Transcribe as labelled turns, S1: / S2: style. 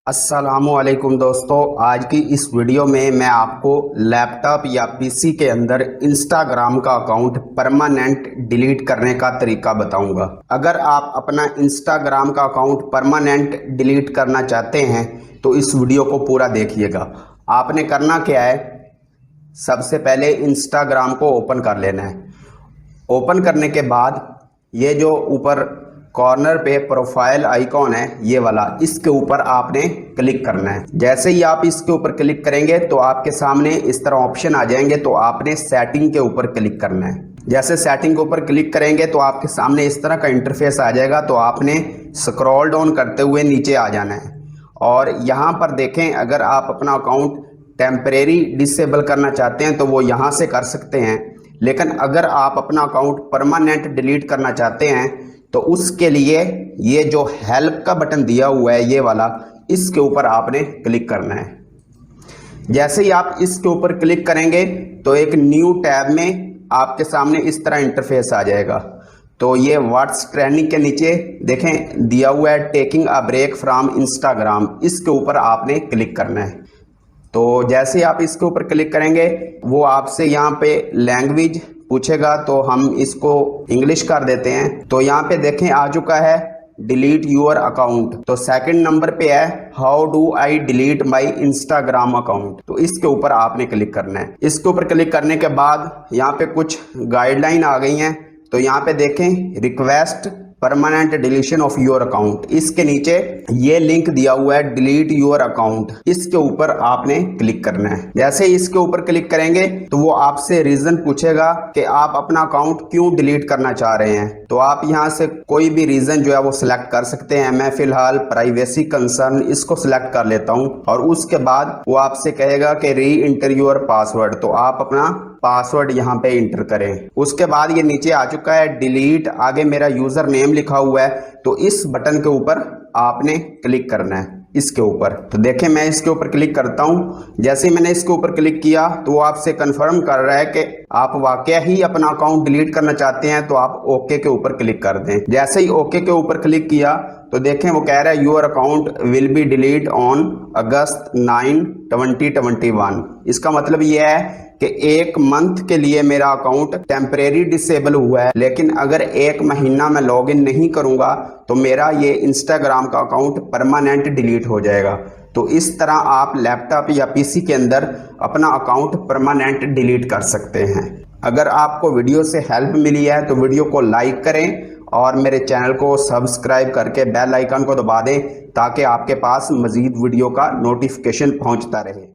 S1: अस्सलामुअलैकुम दोस्तों, आज की इस वीडियो में मैं आपको लैपटॉप या पीसी के अंदर इंस्टाग्राम का अकाउंट परमानेंट डिलीट करने का तरीका बताऊंगा। अगर आप अपना इंस्टाग्राम का अकाउंट परमानेंट डिलीट करना चाहते हैं तो इस वीडियो को पूरा देखिएगा। आपने करना क्या है, सबसे पहले इंस्टाग्राम को ओपन कर लेना है। ओपन करने के बाद ये जो ऊपर कॉर्नर पे प्रोफाइल आइकॉन है ये वाला, इसके ऊपर आपने क्लिक करना है। जैसे ही आप इसके ऊपर क्लिक करेंगे तो आपके सामने इस तरह ऑप्शन आ जाएंगे, तो आपने सेटिंग के ऊपर क्लिक करना है। जैसे सेटिंग के ऊपर क्लिक करेंगे तो आपके सामने इस तरह का इंटरफेस आ जाएगा, तो आपने स्क्रॉल डाउन करते हुए नीचे आ जाना है और यहाँ पर देखें, अगर आप अपना अकाउंट टेम्परेरी डिसेबल करना चाहते हैं तो वो यहाँ से कर सकते हैं, लेकिन अगर आप अपना अकाउंट परमानेंट डिलीट करना चाहते हैं तो उसके लिए ये जो हेल्प का बटन दिया हुआ है ये वाला, इसके ऊपर आपने क्लिक करना है। जैसे ही आप इसके ऊपर क्लिक करेंगे तो एक न्यू टैब में आपके सामने इस तरह इंटरफेस आ जाएगा। तो ये व्हाट्स ट्रेंडिंग के नीचे देखें दिया हुआ है taking a break from Instagram, इसके ऊपर आपने क्लिक करना है। तो जैसे ही आप इसके ऊपर क्लिक करेंगे वो आपसे यहाँ पे लैंग्वेज पूछेगा, तो हम इसको इंग्लिश कर देते हैं। तो यहाँ पे देखें आ चुका है डिलीट योर अकाउंट, तो सेकंड नंबर पे है how do I delete my Instagram account, तो इसके ऊपर आपने क्लिक करना है। इसके ऊपर क्लिक करने के बाद यहाँ पे कुछ गाइडलाइन आ गई हैं, तो यहाँ पे देखें request permanent deletion of your account, इसके नीचे ये लिंक दिया हुआ है डिलीट योर अकाउंट, इसके ऊपर आपने क्लिक करना है। जैसे इसके ऊपर क्लिक करेंगे तो वो आपसे रीजन पूछेगा कि आप अपना अकाउंट क्यों डिलीट करना चाह रहे हैं, तो आप यहाँ से कोई भी रीजन जो है वो सिलेक्ट कर सकते हैं। मैं फिलहाल प्राइवेसी कंसर्न इसको सिलेक्ट कर लेता हूँ और उसके बाद वो आपसे कहेगा कि री इंटर योर पासवर्ड, तो आप अपना पासवर्ड यहाँ पे इंटर करें। उसके बाद ये नीचे आ चुका है डिलीट, आगे मेरा यूजर नेम लिखा हुआ है, तो इस बटन के ऊपर आपने क्लिक करना है इसके ऊपर। तो देखें मैं इसके ऊपर क्लिक करता हूँ। जैसे ही मैंने इसके ऊपर क्लिक किया तो वो आपसे कंफर्म कर रहा है कि आप वाकया ही अपना अकाउंट डिलीट करना चाहते हैं, तो आप ओके के ऊपर क्लिक कर दें। जैसे ही ओके के ऊपर क्लिक किया तो देखें वो कह रहा है your account will be delete on August 9, 2021। इसका मतलब ये है कि एक मंथ के लिए मेरा अकाउंट टेम्परेरी डिसेबल हुआ है, लेकिन अगर एक महीना मैं लॉगिन नहीं करूंगा तो मेरा ये इंस्टाग्राम का अकाउंट परमानेंट डिलीट हो जाएगा। तो इस तरह आप लैपटॉप या पीसी के अंदर अपना अकाउंट परमानेंट डिलीट कर सकते हैं। अगर आपको वीडियो से हेल्प मिली है तो वीडियो को लाइक करें और मेरे चैनल को सब्सक्राइब करके बेल आइकन को दबा दें ताकि आपके पास मजीद वीडियो का नोटिफिकेशन पहुंचता रहे।